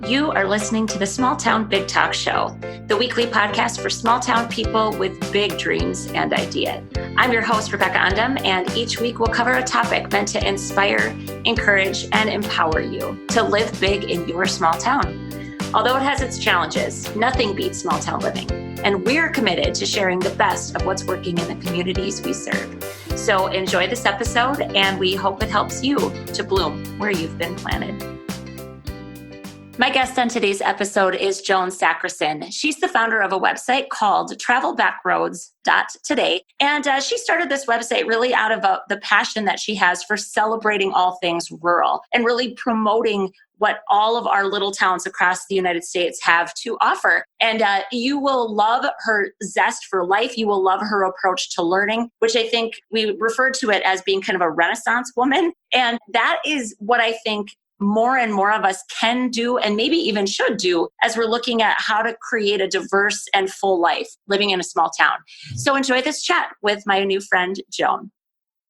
You are listening to the Small Town Big Talk Show, the weekly podcast for small town people with big dreams and ideas. I'm your host, Rebecca Undum, and each week we'll cover a topic meant to inspire, encourage, and empower you to live big in your small town. Although it has its challenges, nothing beats small town living, and we're committed to sharing the best of what's working in the communities we serve. So enjoy this episode, and we hope it helps you to bloom where you've been planted. My guest on today's episode is Joan Sacrison. She's the founder of a website called travelbackroads.today. And she started this website really out of the passion that she has for celebrating all things rural and really promoting what all of our little towns across the United States have to offer. And you will love her zest for life. You will love her approach to learning, which I think we refer to it as being kind of a Renaissance woman. And that is what I think more and more of us can do and maybe even should do as we're looking at how to create a diverse and full life living in a small town. So enjoy this chat with my new friend, Joan.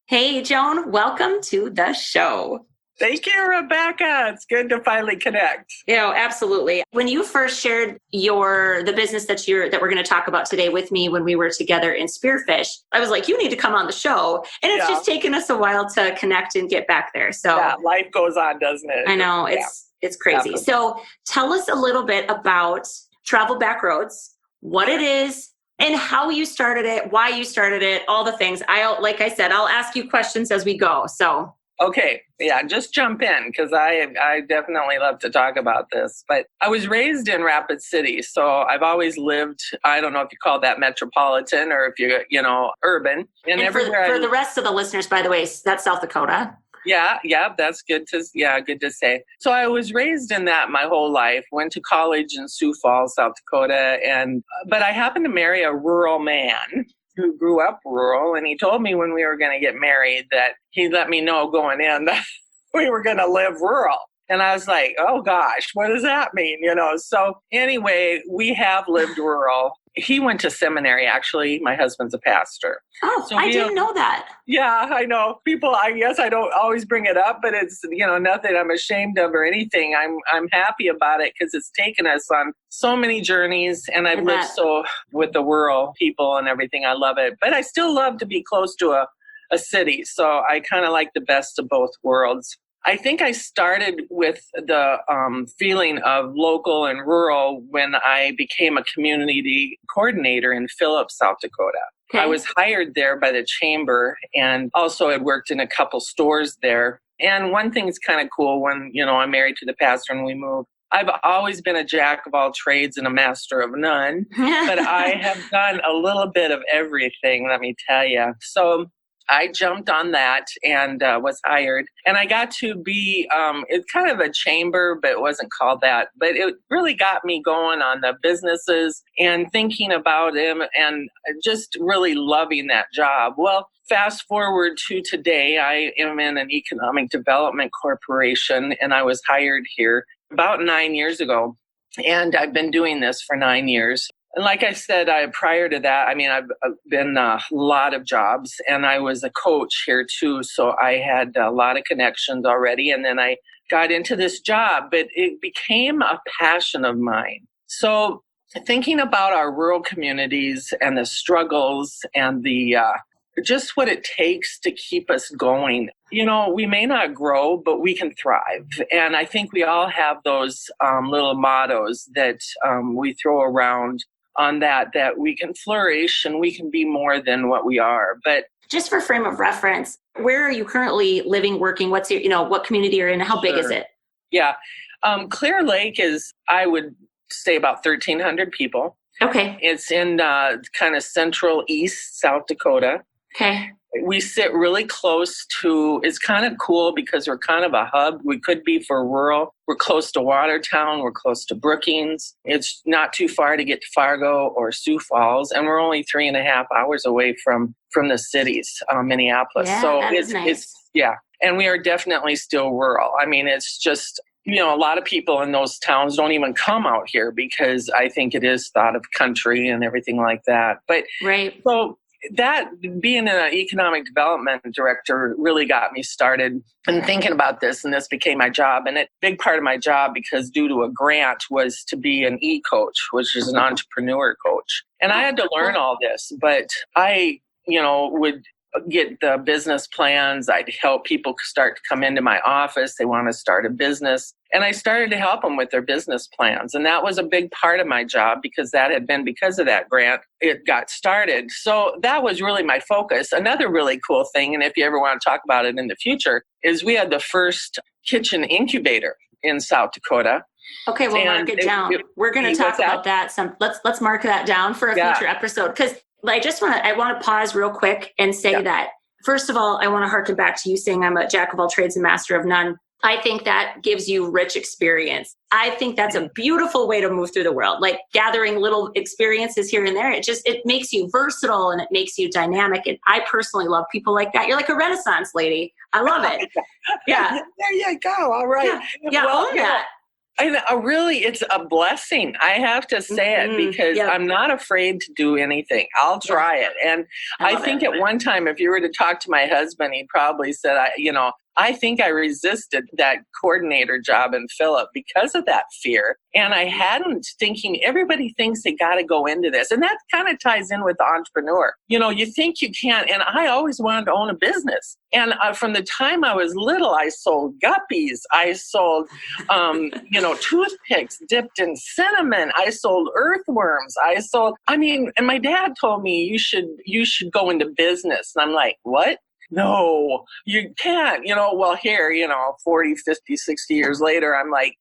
Hey, Joan, welcome to the show. Thank you, Rebecca. It's good to finally connect. Absolutely. When you first shared the business that we're going to talk about today with me when we were together in Spearfish, I was like, you need to come on the show. And it's just taken us a while to connect and get back there. So life goes on, doesn't it? I know. It's crazy. Definitely. So tell us a little bit about Travel Backroads, what it is, and how you started it, why you started it, all the things. Like I said, I'll ask you questions as we go. So okay. Yeah, just jump in because I definitely love to talk about this. But I was raised in Rapid City, so I've always lived, I don't know if you call that metropolitan or if you're, urban. And for the rest of the listeners, by the way, that's South Dakota. Yeah, that's good to say. So I was raised in that my whole life, went to college in Sioux Falls, South Dakota, but I happened to marry a rural man who grew up rural, and he told me when we were going to get married that he let me know going in that we were going to live rural. And I was like, oh gosh, what does that mean? So anyway, we have lived rural. He went to seminary, actually. My husband's a pastor. Oh, so I didn't know that. Yeah, I know. People, I guess I don't always bring it up, but it's, nothing I'm ashamed of or anything. I'm happy about it because it's taken us on so many journeys, and I've lived so with the rural people and everything. I love it. But I still love to be close to a city. So I kind of like the best of both worlds. I think I started with the feeling of local and rural when I became a community coordinator in Phillips, South Dakota. Okay. I was hired there by the chamber and also had worked in a couple stores there. And one thing's kind of cool when, I'm married to the pastor and we moved. I've always been a jack of all trades and a master of none, but I have done a little bit of everything, let me tell you. So I jumped on that and was hired. And I got to be, it's kind of a chamber, but it wasn't called that. But it really got me going on the businesses and thinking about them and just really loving that job. Well, fast forward to today, I am in an economic development corporation, and I was hired here about 9 years ago. And I've been doing this for 9 years. And like I said, prior to that, I've been a lot of jobs, and I was a coach here too. So I had a lot of connections already. And then I got into this job, but it became a passion of mine. So thinking about our rural communities and the struggles and the just what it takes to keep us going. We may not grow, but we can thrive. And I think we all have those little mottos that we throw around on that we can flourish and we can be more than what we are. But just for frame of reference, where are you currently living, working? What's your, what community you're in? How big is it? Yeah. Clear Lake is, I would say, about 1,300 people. Okay. It's in kind of central east South Dakota. Okay. We sit really close to, it's kind of cool because we're kind of a hub. We could be for rural. We're close to Watertown. We're close to Brookings. It's not too far to get to Fargo or Sioux Falls. And we're only 3.5 hours away from the cities, Minneapolis. Yeah, so that is nice. And we are definitely still rural. It's just, a lot of people in those towns don't even come out here because I think it is thought of country and everything like that. But right. So that being an economic development director really got me started and thinking about this, and this became my job. And a big part of my job, because due to a grant, was to be an e-coach, which is an entrepreneur coach. And I had to learn all this, but I, would get the business plans. I'd help people start to come into my office. They want to start a business. And I started to help them with their business plans. And that was a big part of my job, because that had been because of that grant, it got started. So that was really my focus. Another really cool thing, and if you ever want to talk about it in the future, is we had the first kitchen incubator in South Dakota. Okay, well, mark it down. We're going to talk about that. Let's mark that down for a future episode, because I want to pause real quick and say that, first of all, I want to harken back to you saying I'm a jack of all trades and master of none. I think that gives you rich experience. I think that's a beautiful way to move through the world, like gathering little experiences here and there. It makes you versatile and it makes you dynamic. And I personally love people like that. You're like a Renaissance lady. I love it. Yeah. There you go. All right. Yeah, own that. And really, it's a blessing. I have to say it, because I'm not afraid to do anything. I'll try it. And I think at one time, if you were to talk to my husband, he probably said, I think I resisted that coordinator job in Phillip because of that fear. And I hadn't, thinking everybody thinks they got to go into this. And that kind of ties in with the entrepreneur. You think you can't. And I always wanted to own a business. And from the time I was little, I sold guppies. I sold, toothpicks dipped in cinnamon. I sold earthworms. And my dad told me, you should go into business. And I'm like, what? No, you can't, here, 40, 50, 60 years later, I'm like,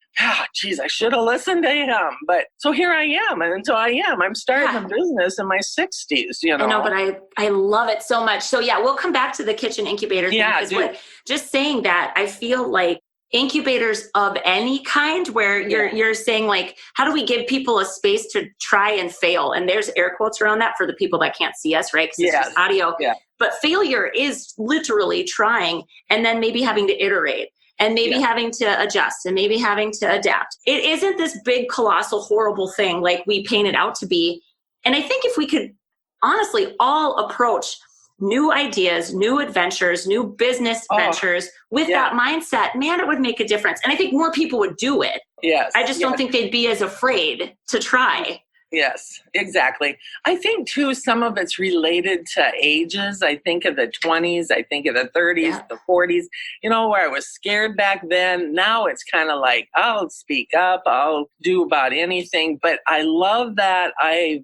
geez, I should have listened to him. But so here I am. And so I'm starting a business in my 60s, I know, but I love it so much. So we'll come back to the kitchen incubator thing. Yeah, just saying that, I feel like incubators of any kind where you're saying, like, how do we give people a space to try and fail? And there's air quotes around that for the people that can't see us, right? Because it's just audio. Yeah. But failure is literally trying and then maybe having to iterate and maybe having to adjust and maybe having to adapt. It isn't this big, colossal, horrible thing like we paint it out to be. And I think if we could honestly all approach new ideas, new adventures, new business ventures with that mindset, man, it would make a difference. And I think more people would do it. Yes. I just don't think they'd be as afraid to try. Yes, exactly. I think, too, some of it's related to ages. I think of the 20s, I think of the 30s, the 40s, where I was scared back then. Now it's kind of like, I'll speak up, I'll do about anything. But I love that I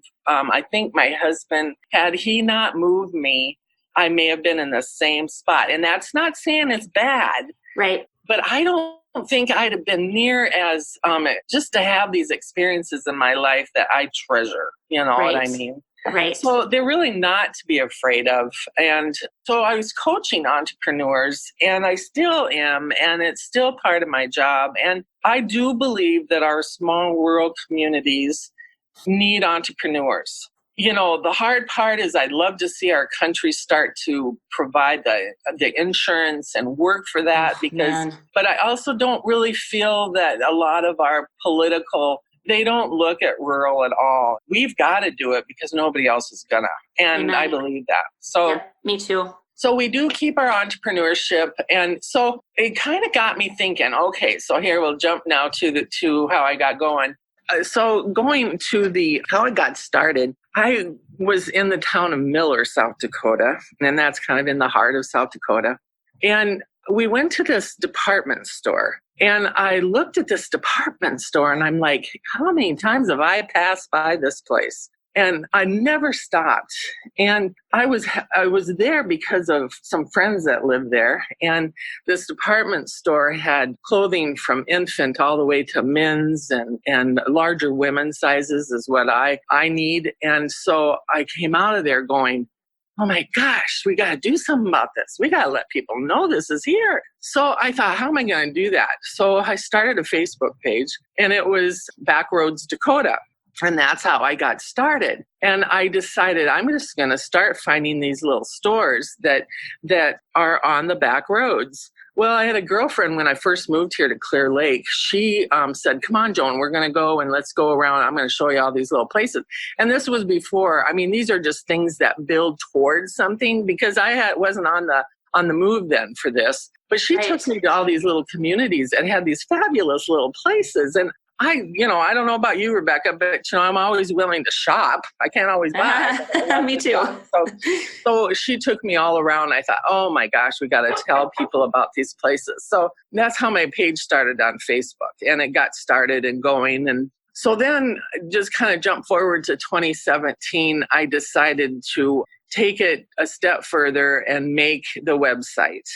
think my husband, had he not moved me, I may have been in the same spot. And that's not saying it's bad. Right. But I don't think I'd have been near as, just to have these experiences in my life that I treasure, what I mean? Right. So they're really not to be afraid of. And so I was coaching entrepreneurs, and I still am, and it's still part of my job. And I do believe that our small rural communities need entrepreneurs. The hard part is I'd love to see our country start to provide the insurance and work for that but I also don't really feel that a lot of our they don't look at rural at all. We've got to do it because nobody else is gonna. And I believe that. So me too. So we do keep our entrepreneurship. And so it kind of got me thinking, okay, so here we'll jump now to how I got going. So going to how I got started, I was in the town of Miller, South Dakota, and that's kind of in the heart of South Dakota. And we went to this department store, and I looked at this department store, and I'm like, how many times have I passed by this place? And I never stopped. And I was there because of some friends that lived there. And this department store had clothing from infant all the way to men's and larger women's sizes is what I need. And so I came out of there going, oh my gosh, we got to do something about this. We got to let people know this is here. So I thought, how am I going to do that? So I started a Facebook page, and it was Backroads Dakota. And that's how I got started. And I decided I'm just going to start finding these little stores that are on the back roads Well, I had a girlfriend when I first moved here to Clear Lake. She said, come on, Joan, we're going to go and let's go around. I'm going to show you all these little places. And this was before, I mean, these are just things that build towards something, because wasn't on the move then for this. But she took me to all these little communities that had these fabulous little places. And I don't know about you, Rebecca, but I'm always willing to shop. I can't always buy. Me too. So she took me all around. I thought, oh my gosh, we got to tell people about these places. So that's how my page started on Facebook, and it got started and going. And so then just kind of jump forward to 2017, I decided to take it a step further and make the website.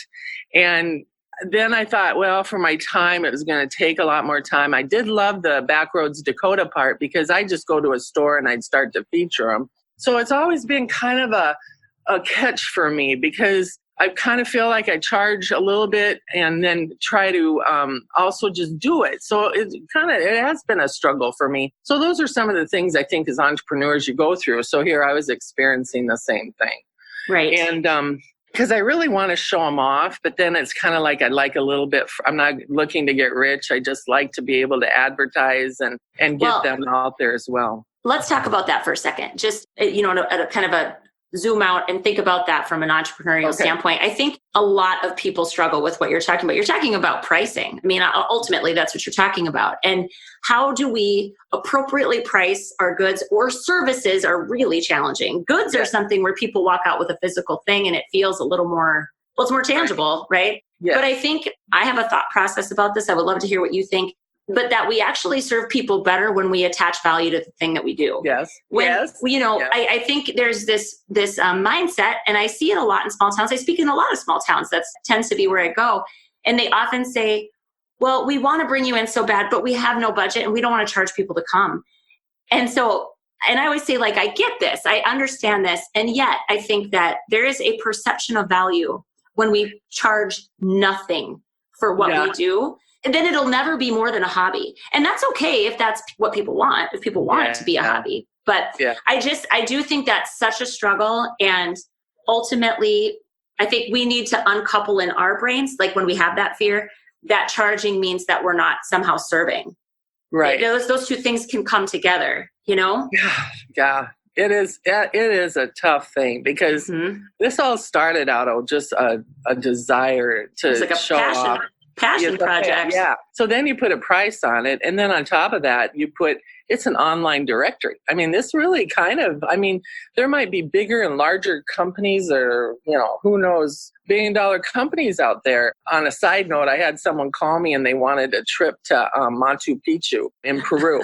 And then I thought, well, for my time, it was going to take a lot more time. I did love the Backroads Dakota part, because I just go to a store and I'd start to feature them. So it's always been kind of a catch for me, because I kind of feel like I charge a little bit and then try to also just do it. So it has been a struggle for me. So those are some of the things I think as entrepreneurs you go through. So here I was experiencing the same thing. Right. And because I really want to show them off, but then it's kind of like I'd like a little bit, I'm not looking to get rich. I just like to be able to advertise and get them out there as well. Let's talk about that for a second. Just, at a kind of a zoom out and think about that from an entrepreneurial standpoint. I think a lot of people struggle with what you're talking about. You're talking about pricing. I mean, ultimately, that's what you're talking about. And how do we appropriately price our goods or services are really challenging. Goods are something where people walk out with a physical thing and it feels a little more, it's more tangible, right? Yes. But I think I have a thought process about this. I would love to hear what you think. But that we actually serve people better when we attach value to the thing that we do. Yes. I think there's this mindset, and I see it a lot in small towns. I speak in a lot of small towns. That tends to be where I go. And they often say, well, we want to bring you in so bad, but we have no budget and we don't want to charge people to come. And I always say, like, I get this. I understand this. And yet I think that there is a perception of value when we charge nothing for what we do. And then it'll never be more than a hobby. And that's okay if that's what people want, if people want it to be a hobby. But I do think that's such a struggle. And ultimately, I think we need to uncouple in our brains, like when we have that fear, that charging means that we're not somehow serving. Right. Those two things can come together, Yeah. It is a tough thing, because this all started out of just a desire to show off. Passion project. Yeah. So then you put a price on it. And then on top of that, it's an online directory. I mean, this really there might be bigger and larger companies, or, who knows, billion-dollar companies out there. On a side note, I had someone call me and they wanted a trip to Machu Picchu in Peru.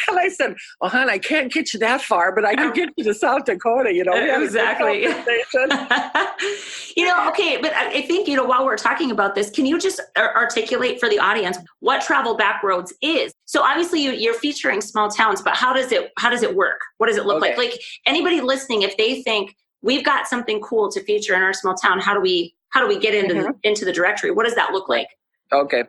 And I said, well, hon, I can't get you that far, but I can get you to South Dakota, Exactly. Okay, but I think, while we're talking about this, can you just articulate for the audience what Travel Backroads is? So obviously you're featuring small towns, but how does it work? What does it look like? Like, anybody listening, if they think we've got something cool to feature in our small town, how do we get into the directory? What does that look like? Okay.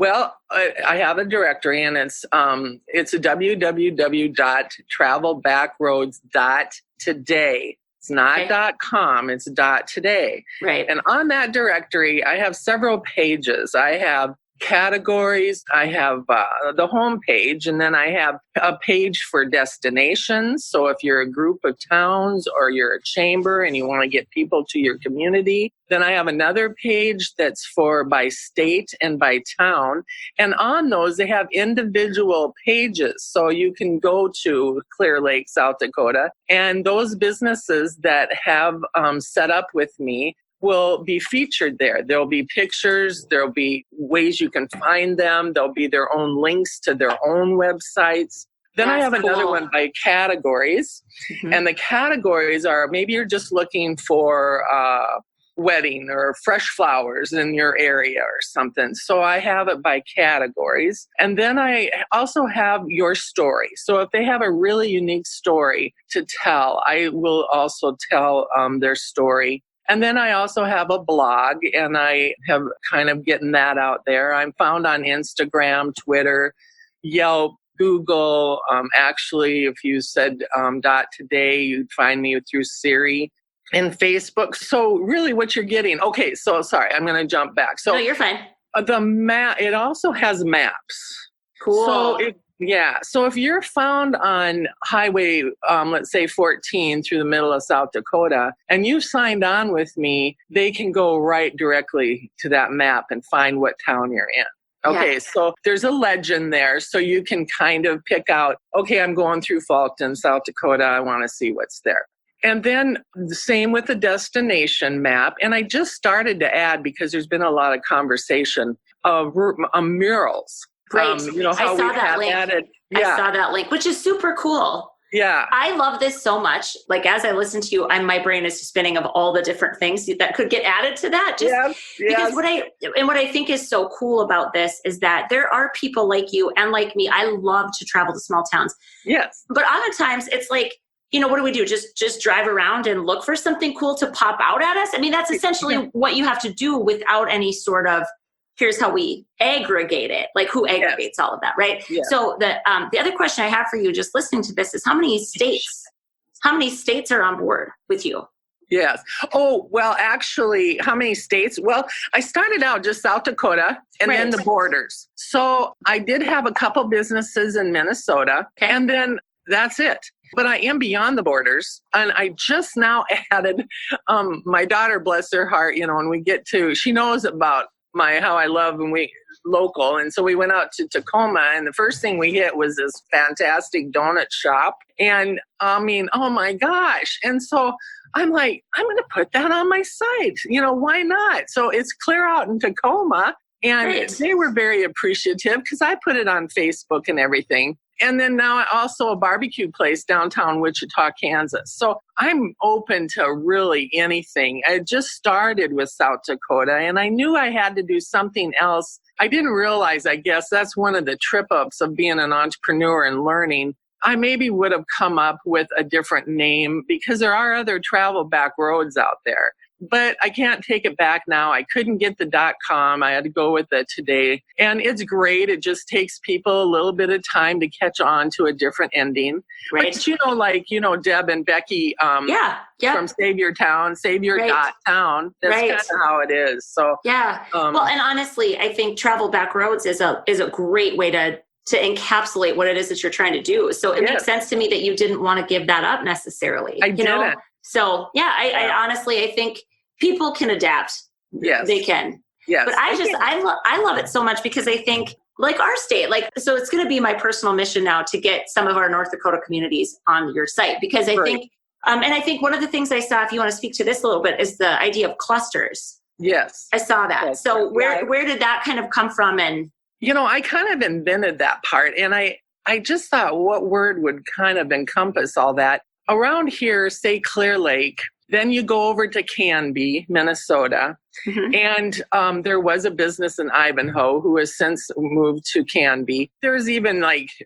Well, I have a directory, and it's www.travelbackroads.today. It's not .com, it's .today. Right. And on that directory, I have several pages. I have categories. I have the home page, and then I have a page for destinations. So if you're a group of towns or you're a chamber and you want to get people to your community, then I have another page that's for by state and by town. And on those, they have individual pages. So you can go to Clear Lake, South Dakota, and those businesses that have set up with me will be featured there. There'll be pictures, there'll be ways you can find them, there'll be their own links to their own websites. Then I have another one by categories, and the categories are, maybe you're just looking for wedding or fresh flowers in your area or something. So I have it by categories. And then I also have your story. So if they have a really unique story to tell, I will also tell their story. And then I also have a blog, and I have kind of getting that out there. I'm found on Instagram, Twitter, Yelp, Google. Actually, if you said .today, you'd find me through Siri. and Facebook. So really what you're getting, okay, so sorry, I'm going to jump back. So no, you're fine. The map, it also has maps. Cool. So if you're found on Highway, let's say 14 through the middle of South Dakota, and you've signed on with me, they can go right directly to that map and find what town you're in. Okay, so there's a legend there. So you can kind of pick out, okay, I'm going through Fulton, South Dakota. I want to see what's there. And then the same with the destination map. And I just started to add, because there's been a lot of conversation, murals. Great. How we have added. I saw that link, which is super cool. Yeah. I love this so much. Like, as I listen to you, my brain is spinning of all the different things that could get added to that. Because what I think is so cool about this is that there are people like you and like me. I love to travel to small towns. Yes. But other times it's like, what do we do? Just drive around and look for something cool to pop out at us? I mean, that's essentially what you have to do without any sort of, here's how we aggregate it. Like, who aggregates all of that, right? Yes. So the other question I have for you, just listening to this, is how many states are on board with you? Yes. Oh, well, actually, how many states? Well, I started out just South Dakota and then the borders. So I did have a couple businesses in Minnesota, and then that's it. But I am beyond the borders. And I just now added my daughter, bless her heart, when we get to, she knows about how I love and we local. And so we went out to Tacoma, and the first thing we hit was this fantastic donut shop. And I mean, oh my gosh. And so I'm like, I'm going to put that on my site. Why not? So it's clear out in Tacoma. And they were very appreciative because I put it on Facebook and everything. And then now also a barbecue place downtown Wichita, Kansas. So I'm open to really anything. I just started with South Dakota, and I knew I had to do something else. I didn't realize, I guess that's one of the trip-ups of being an entrepreneur and learning. I maybe would have come up with a different name because there are other travel back roads out there. But I can't take it back now. I couldn't get the .com. I had to go with it today. And it's great. It just takes people a little bit of time to catch on to a different ending. Right. But Deb and Becky from Save Your Town, Town. That's kind of how it is. So well, and honestly, I think Travel Backroads is a great way to encapsulate what it is that you're trying to do. So it makes sense to me that you didn't want to give that up necessarily. I didn't. So I honestly, I think people can adapt. Yes, they can. Yes, but I love it so much because I think, like, our state, so it's going to be my personal mission now to get some of our North Dakota communities on your site, because I think, and I think one of the things I saw, if you want to speak to this a little bit, is the idea of clusters. Yes, I saw that. Yes. So where did that kind of come from? And I kind of invented that part, and I just thought, what word would kind of encompass all that? Around here, say Clear Lake, then you go over to Canby, Minnesota. Mm-hmm. And there was a business in Ivanhoe who has since moved to Canby. There's even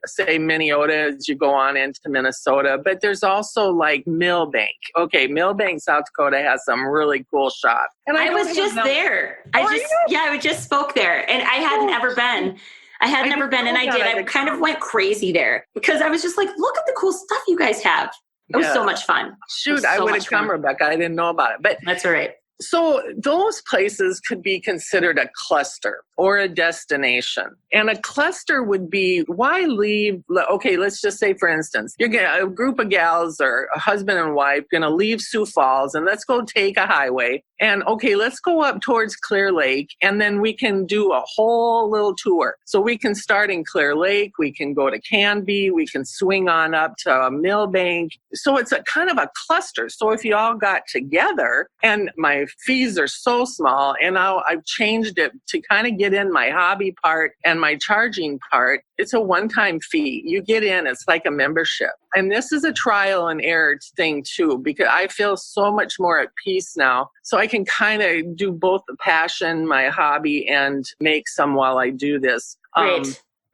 say Minneota as you go on into Minnesota, but there's also Millbank. Okay, Millbank, South Dakota has some really cool shops. And I was just there. I just spoke there, and I hadn't ever been. And I did. I kind of went crazy there because I was just like, look at the cool stuff you guys have. It was so much fun. Shoot, I would have come, Rebecca. I didn't know about it. But that's all right. So those places could be considered a cluster or a destination. And a cluster would be, why leave? Okay, let's just say, for instance, you're a group of gals or a husband and wife going to leave Sioux Falls, and let's go take a highway. And okay, let's go up towards Clear Lake, and then we can do a whole little tour. So we can start in Clear Lake, we can go to Canby, we can swing on up to Millbank. So it's a kind of a cluster. So if you all got together, and my fees are so small, and now I've changed it to kind of get in my hobby part and my charging part. It's a one-time fee. You get in, it's like a membership. And this is a trial and error thing too, because I feel so much more at peace now. So I can kind of do both the passion, my hobby, and make some while I do this.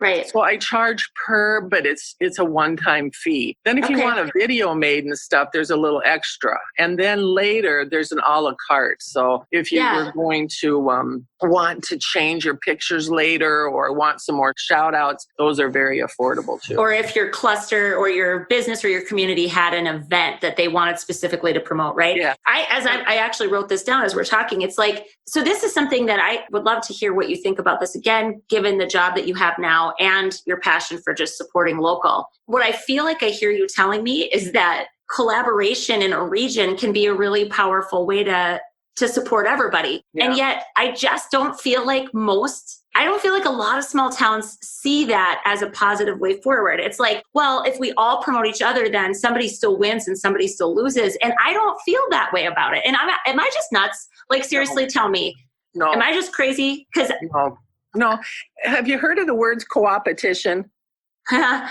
Right. So I charge per, but it's a one-time fee. Then if you want a video made and stuff, there's a little extra. And then later there's an a la carte. So if you were going to, want to change your pictures later or want some more shout outs, those are very affordable too. Or if your cluster or your business or your community had an event that they wanted specifically to promote, right? Yeah. I actually wrote this down as we're talking. It's like, so this is something that I would love to hear what you think about this, again, given the job that you have now and your passion for just supporting local. What I feel like I hear you telling me is that collaboration in a region can be a really powerful way to support everybody. Yeah. And yet I just don't feel like I don't feel like a lot of small towns see that as a positive way forward. It's like, well, if we all promote each other, then somebody still wins and somebody still loses. And I don't feel that way about it. And am I just nuts? Like, seriously, tell me. No. Am I just crazy? Because No. Have you heard of the words co-opetition? I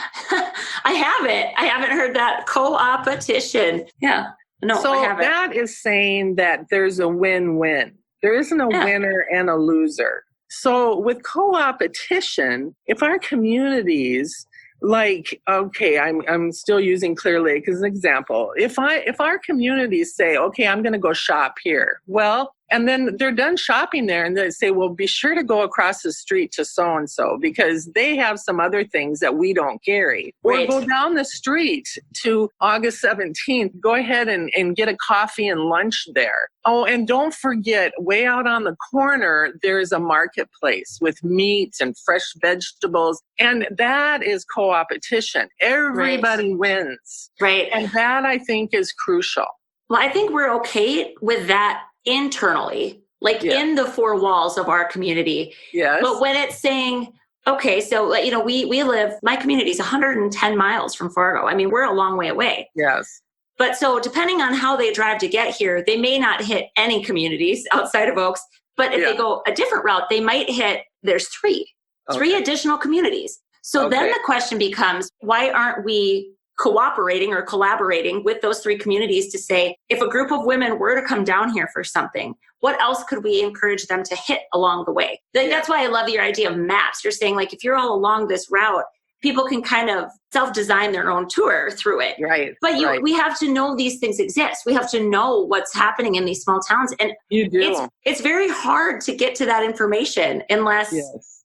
haven't. I haven't heard that. Co-opetition. Yeah. No, so I haven't. That is saying that there's a win-win. There isn't a winner and a loser. So with co-opetition, if our communities, like, okay, I'm still using Clear Lake as an example. If our communities say, okay, I'm going to go shop here. Well, and then they're done shopping there and they say, well, be sure to go across the street to so-and-so because they have some other things that we don't carry. Right. Or go down the street to August 17th. Go ahead and get a coffee and lunch there. Oh, and don't forget, way out on the corner, there's a marketplace with meat and fresh vegetables. And that is co-opetition. Everybody wins. Right. And that, I think, is crucial. Well, I think we're okay with that internally, like in the four walls of our community. Yes. But when it's saying, okay, so, we live, my community is 110 miles from Fargo. I mean, we're a long way away. Yes. But so depending on how they drive to get here, they may not hit any communities outside of Oaks. But if they go a different route, they might hit, there's three additional communities. So then the question becomes, why aren't we cooperating or collaborating with those three communities to say, if a group of women were to come down here for something, what else could we encourage them to hit along the way? That's why I love your idea of maps. You're saying, like, if you're all along this route, people can kind of self-design their own tour through it. Right. But we have to know these things exist. We have to know what's happening in these small towns. And you do. It's very hard to get to that information unless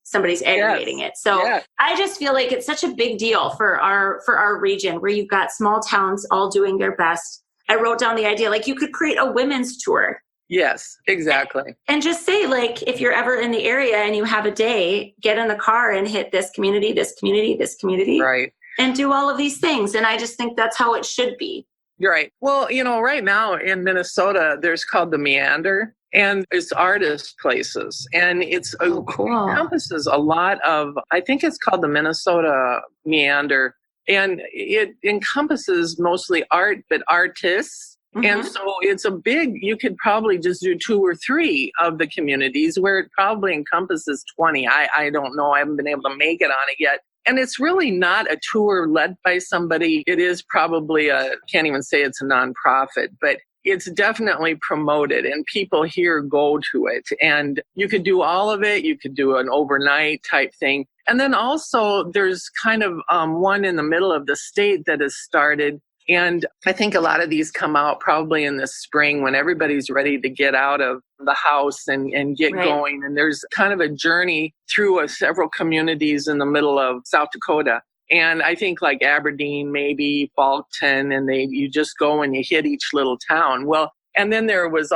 somebody's aggregating it. So I just feel like it's such a big deal for our region where you've got small towns all doing their best. I wrote down the idea, like, you could create a women's tour. Yes, exactly. And just say, like, if you're ever in the area and you have a day, get in the car and hit this community, this community, this community. Right. And do all of these things. And I just think that's how it should be. You're right. Well, right now in Minnesota, there's called the Meander. And it's artist places. And it's cool. It encompasses a lot of, I think it's called the Minnesota Meander. And it encompasses mostly art, but artists. Mm-hmm. And so it's you could probably just do 2 or 3 of the communities where it probably encompasses 20. I don't know. I haven't been able to make it on it yet. And it's really not a tour led by somebody. It is probably can't even say it's a nonprofit, but it's definitely promoted and people here go to it. And you could do all of it. You could do an overnight type thing. And then also there's kind of one in the middle of the state that has started. And I think a lot of these come out probably in the spring when everybody's ready to get out of the house and get going. And there's kind of a journey through several communities in the middle of South Dakota. And I think like Aberdeen, maybe Falkton, and you just go and you hit each little town. Well, and then there's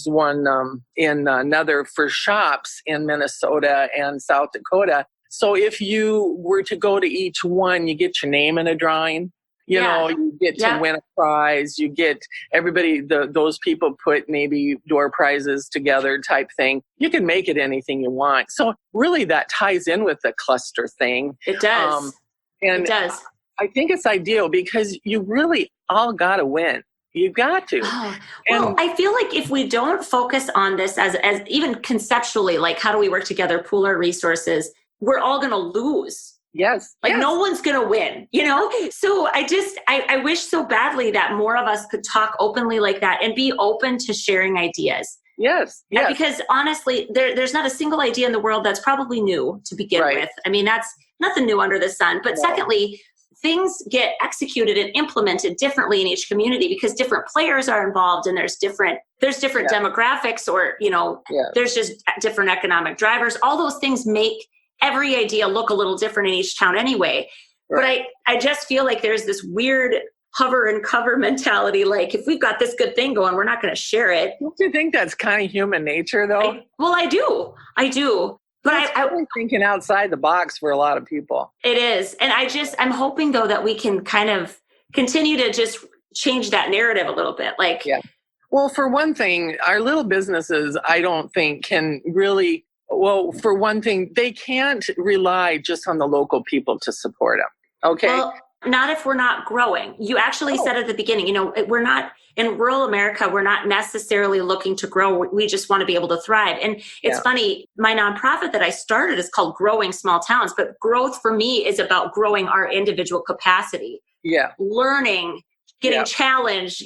one in another for shops in Minnesota and South Dakota. So if you were to go to each one, you get your name in a drawing. You know, you get to win a prize. You get everybody, those people put maybe door prizes together type thing. You can make it anything you want. So really that ties in with the cluster thing. It does. And it does. I think it's ideal because you really all got to win. You got to. Oh, well, I feel like if we don't focus on this as even conceptually, like how do we work together, pool our resources, we're all going to lose. Yes. No one's going to win, So I wish so badly that more of us could talk openly like that and be open to sharing ideas. Yes. Because honestly, there's not a single idea in the world that's probably new to begin with. I mean, that's nothing new under the sun. But secondly, things get executed and implemented differently in each community because different players are involved and there's different demographics, or, there's just different economic drivers. All those things make every idea look a little different in each town anyway. Right. But I just feel like there's this weird hover and cover mentality. Like, if we've got this good thing going, we're not going to share it. Don't you think that's kind of human nature, though? I do. But I'm thinking outside the box for a lot of people. It is. And I'm hoping, though, that we can kind of continue to just change that narrative a little bit. Well, for one thing, our little businesses, I don't think can really, for one thing, they can't rely just on the local people to support them. Okay. Well, not if we're not growing. You actually said at the beginning, we're not in rural America. We're not necessarily looking to grow. We just want to be able to thrive. And it's funny, my nonprofit that I started is called Growing Small Towns, but growth for me is about growing our individual capacity. Yeah. Learning, getting challenged,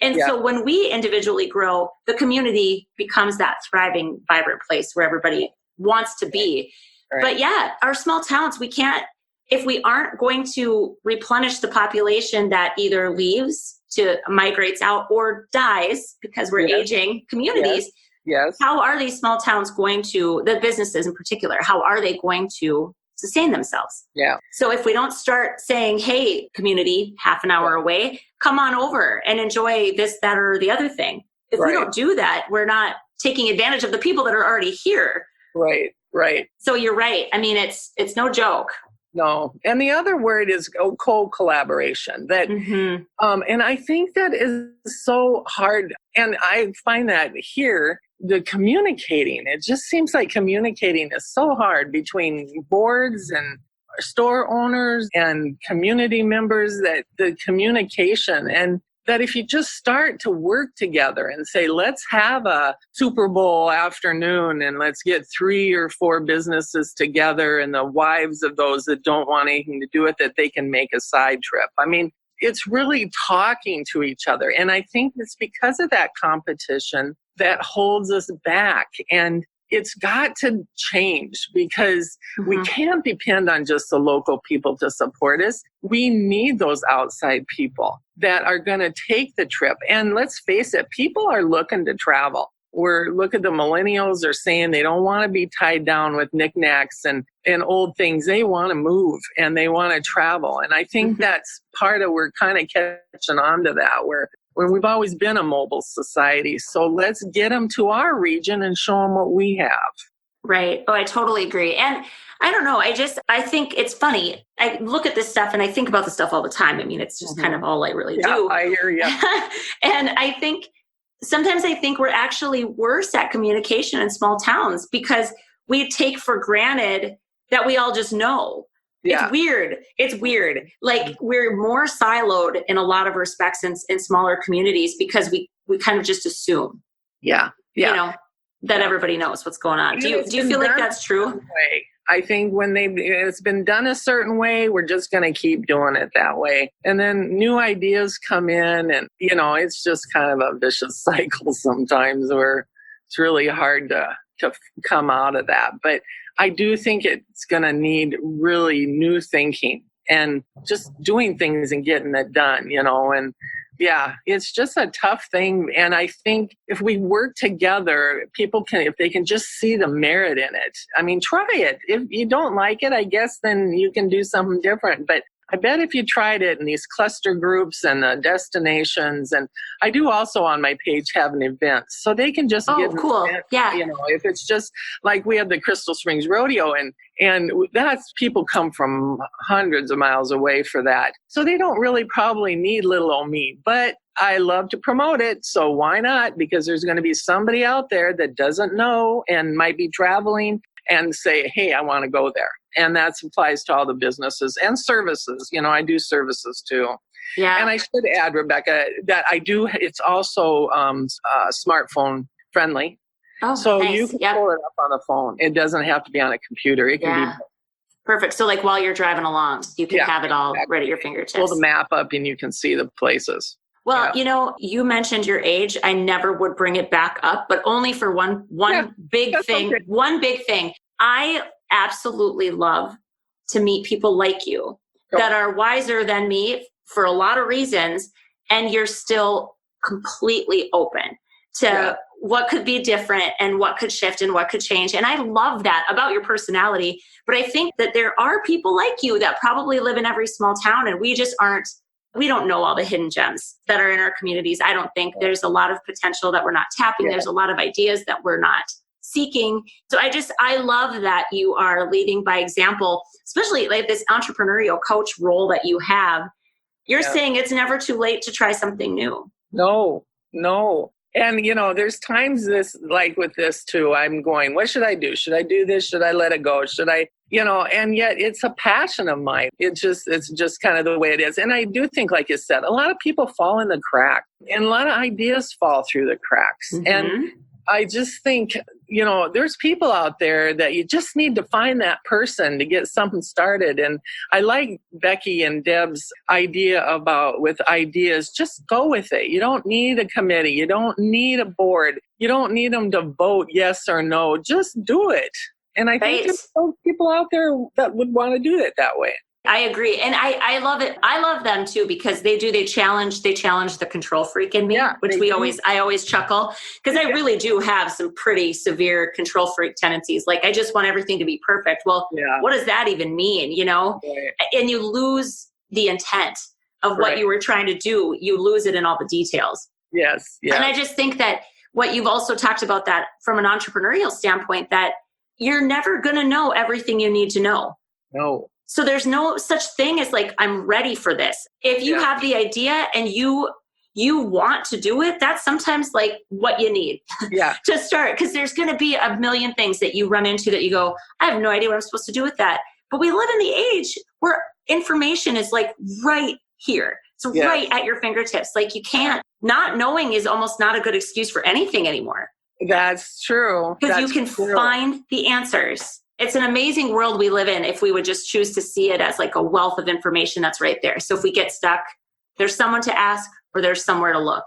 And so when we individually grow, the community becomes that thriving, vibrant place where everybody wants to be. Right. But our small towns, we can't, if we aren't going to replenish the population that either leaves, to migrates out, or dies because we're aging communities, how are these small towns going to, the businesses in particular, how are they going to sustain themselves? Yeah. So if we don't start saying, hey, community, half an hour away, come on over and enjoy this, that, or the other thing. If we don't do that, we're not taking advantage of the people that are already here. Right. So you're right. I mean, it's no joke. No. And the other word is co-collaboration. That, and I think that is so hard. And I find that here, the communicating, it just seems like communicating is so hard between boards and store owners and community members, that the communication, and that if you just start to work together and say, let's have a Super Bowl afternoon and let's get 3 or 4 businesses together, and the wives of those that don't want anything to do with it, they can make a side trip. I mean, it's really talking to each other. And I think it's because of that competition that holds us back. And it's got to change, because we can't depend on just the local people to support us. We need those outside people that are going to take the trip. And let's face it, people are looking to travel. Look at the millennials are saying they don't want to be tied down with knickknacks and old things. They want to move and they want to travel. And I think that's part of, we're kind of catching on to that, when we've always been a mobile society. So let's get them to our region and show them what we have. Right. Oh, I totally agree. And I don't know. I think it's funny. I look at this stuff and I think about this stuff all the time. I mean, it's just kind of all I really do. I hear you. And I think sometimes we're actually worse at communication in small towns because we take for granted that we all just know. Yeah. It's weird. Like, we're more siloed in a lot of respects in smaller communities because we kind of just assume. Yeah. That everybody knows what's going on. Do you feel like that's true? I think when it's been done a certain way, we're just going to keep doing it that way. And then new ideas come in, and, it's just kind of a vicious cycle sometimes where it's really hard to come out of that. But I do think it's going to need really new thinking and just doing things and getting it done, and it's just a tough thing. And I think if we work together, people can, if they can just see the merit in it, I mean, try it. If you don't like it, I guess then you can do something different. But I bet if you tried it in these cluster groups and destinations, and I do also on my page have an event, so they can just get cool. Event, if it's just like we have the Crystal Springs Rodeo, and that's, people come from hundreds of miles away for that, so they don't really probably need little old me, but I love to promote it, so why not? Because there's going to be somebody out there that doesn't know and might be traveling and say, hey, I want to go there. And that applies to all the businesses and services. I do services too. Yeah. And I should add, Rebecca, that I do, it's also smartphone friendly. Oh, so nice. You can pull it up on the phone. It doesn't have to be on a computer. It can be. Perfect. So like while you're driving along, you can have it all right at your fingertips. Pull the map up and you can see the places. Well, you mentioned your age. I never would bring it back up, but only for one big thing. Okay. One big thing. I absolutely love to meet people like you that are wiser than me for a lot of reasons, and you're still completely open to what could be different and what could shift and what could change. And I love that about your personality. But I think that there are people like you that probably live in every small town, and we don't know all the hidden gems that are in our communities. I don't think there's a lot of potential that we're not tapping. There's a lot of ideas that we're not seeking. So I love that you are leading by example, especially like this entrepreneurial coach role that you have. You're saying it's never too late to try something new. No. And, there's times like with this too, I'm going, what should I do? Should I do this? Should I let it go? Should I, and yet it's a passion of mine. It's just kind of the way it is. And I do think, like you said, a lot of people fall in the crack and a lot of ideas fall through the cracks. Mm-hmm. And I just think, there's people out there that you just need to find that person to get something started. And I like Becky and Deb's idea about with ideas, just go with it. You don't need a committee. You don't need a board. You don't need them to vote yes or no. Just do it. And I think there's people out there that would want to do it that way. I agree. And I love it. I love them too, because they challenge the control freak in me, which I always chuckle, because I really do have some pretty severe control freak tendencies. Like, I just want everything to be perfect. Well, what does that even mean? And you lose the intent of what you were trying to do. You lose it in all the details. Yes. And I just think that what you've also talked about, that from an entrepreneurial standpoint, that you're never going to know everything you need to know. No. So there's no such thing as like, I'm ready for this. If you have the idea and you want to do it, that's sometimes like what you need to start. Because there's going to be a million things that you run into that you go, I have no idea what I'm supposed to do with that. But we live in the age where information is like right here. It's right at your fingertips. Like, you can't, not knowing is almost not a good excuse for anything anymore. That's true. Because you can find the answers. It's an amazing world we live in if we would just choose to see it as like a wealth of information that's right there. So if we get stuck, there's someone to ask or there's somewhere to look.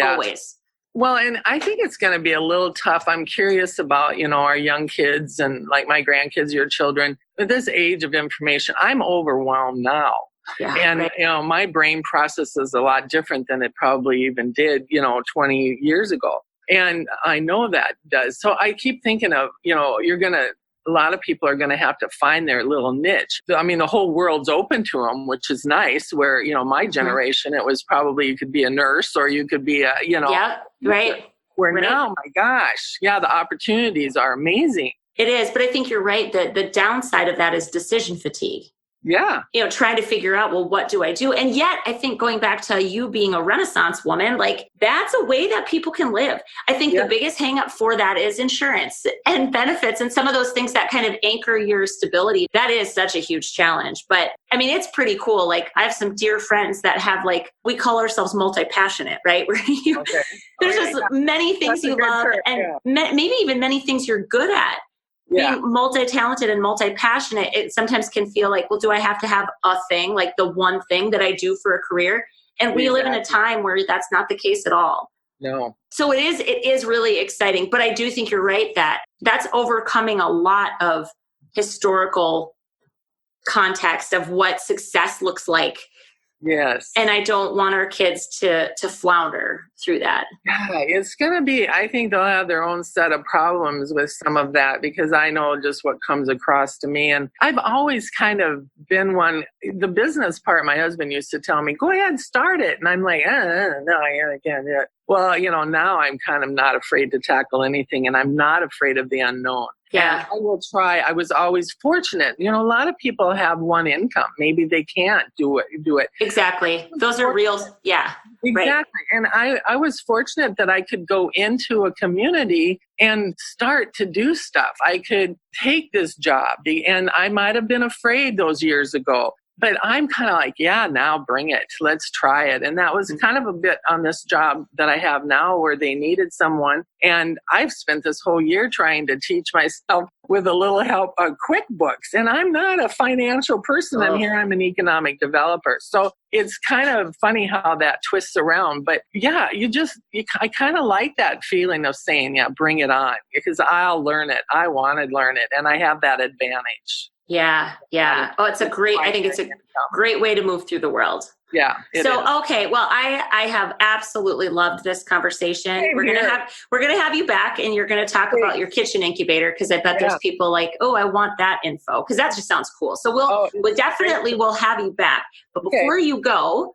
Always. Well, and I think it's going to be a little tough. I'm curious about, our young kids and like my grandkids, your children. At this age of information, I'm overwhelmed now. Yeah, and, my brain processes a lot different than it probably even did, 20 years ago. And I know that does. So I keep thinking of, a lot of people are going to have to find their little niche. I mean, the whole world's open to them, which is nice. Where, my generation, it was probably you could be a nurse or you could be a, Where now, my gosh, the opportunities are amazing. It is. But I think you're right. The downside of that is decision fatigue. Yeah. Trying to figure out, well, what do I do? And yet, I think going back to you being a Renaissance woman, like, that's a way that people can live. I think the biggest hang up for that is insurance and benefits and some of those things that kind of anchor your stability. That is such a huge challenge. But I mean, it's pretty cool. Like, I have some dear friends that have, like, we call ourselves multi-passionate, right? Where there's just many things you love and maybe even many things you're good at. Being multi-talented and multi-passionate, it sometimes can feel like, well, do I have to have a thing, like the one thing that I do for a career? And we live in a time where that's not the case at all. No. So it is really exciting. But I do think you're right that that's overcoming a lot of historical context of what success looks like. Yes. And I don't want our kids to flounder through that. Yeah, it's going to be, I think they'll have their own set of problems with some of that, because I know just what comes across to me. And I've always kind of been one, the business part, my husband used to tell me, go ahead, start it. And I'm like, no, I can't do it. Well, now I'm kind of not afraid to tackle anything, and I'm not afraid of the unknown. Yeah. And I will try. I was always fortunate. A lot of people have one income. Maybe they can't do it. Exactly. Those are real. Yeah. Exactly. Right. And I was fortunate that I could go into a community and start to do stuff. I could take this job, and I might have been afraid those years ago. But I'm kind of like, now bring it. Let's try it. And that was kind of a bit on this job that I have now where they needed someone. And I've spent this whole year trying to teach myself with a little help of QuickBooks. And I'm not a financial person. And here I'm an economic developer. So it's kind of funny how that twists around. But I kind of like that feeling of saying, bring it on, because I'll learn it. I want to learn it. And I have that advantage. Yeah. Oh, I think it's a great way to move through the world. Yeah. Okay. Well, I have absolutely loved this conversation. Same we're gonna have you back, and you're gonna talk about your kitchen incubator, because I bet there's people like, oh, I want that info, because that just sounds cool. So we'll definitely have you back. But before you go,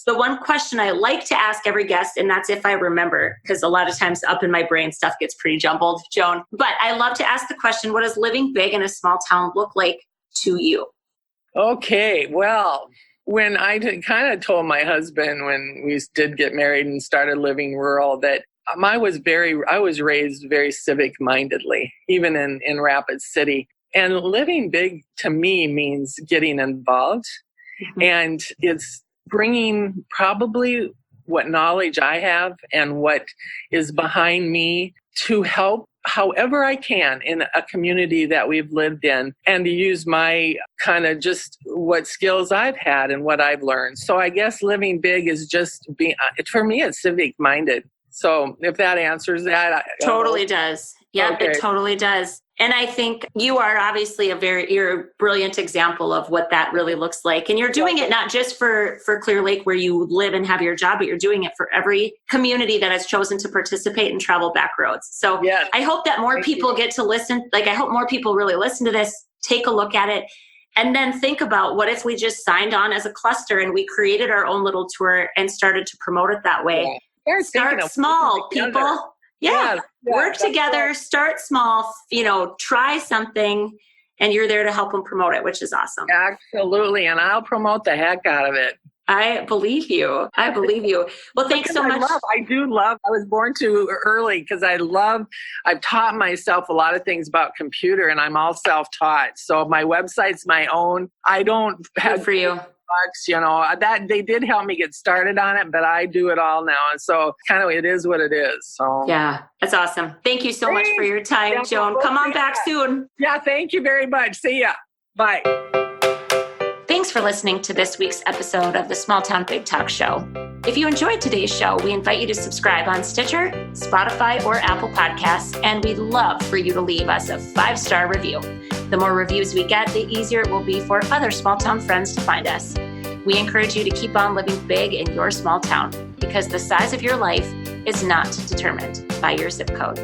the one question I like to ask every guest, and that's if I remember, because a lot of times up in my brain stuff gets pretty jumbled, Joan. But I love to ask the question: what does living big in a small town look like to you? Okay. Well, when I kind of told my husband when we did get married and started living rural that I was raised very civic mindedly, even in Rapid City. And living big to me means getting involved. Mm-hmm. And it's bringing probably what knowledge I have and what is behind me to help however I can in a community that we've lived in, and to use my kind of just what skills I've had and what I've learned. So I guess living big is just being, for me, it's civic minded. So if that answers that. Totally does. Yeah, It totally does. And I think you are obviously you're a brilliant example of what that really looks like. And you're doing it not just for Clear Lake where you live and have your job, but you're doing it for every community that has chosen to participate and travel Backroads. So I hope that more people get to listen. Like, I hope more people really listen to this, take a look at it, and then think about, what if we just signed on as a cluster and we created our own little tour and started to promote it that way? Start small, people. Yeah. Work together, start small, try something, and you're there to help them promote it, which is awesome. Absolutely. And I'll promote the heck out of it. I believe you. Well, thanks so much. I was born too early because I've taught myself a lot of things about computer, and I'm all self-taught. So my website's my own. I don't have Good for you. That they did help me get started on it, but I do it all now. And so kind of it is what it is. So yeah, that's awesome. Thank you so much for your time, Joan. Come on back soon. Yeah, thank you very much. See ya. Bye. Thanks for listening to this week's episode of the Small Town Big Talk Show. If you enjoyed today's show, we invite you to subscribe on Stitcher, Spotify, or Apple Podcasts, and we'd love for you to leave us a 5-star review. The more reviews we get, the easier it will be for other small town friends to find us. We encourage you to keep on living big in your small town, because the size of your life is not determined by your zip code.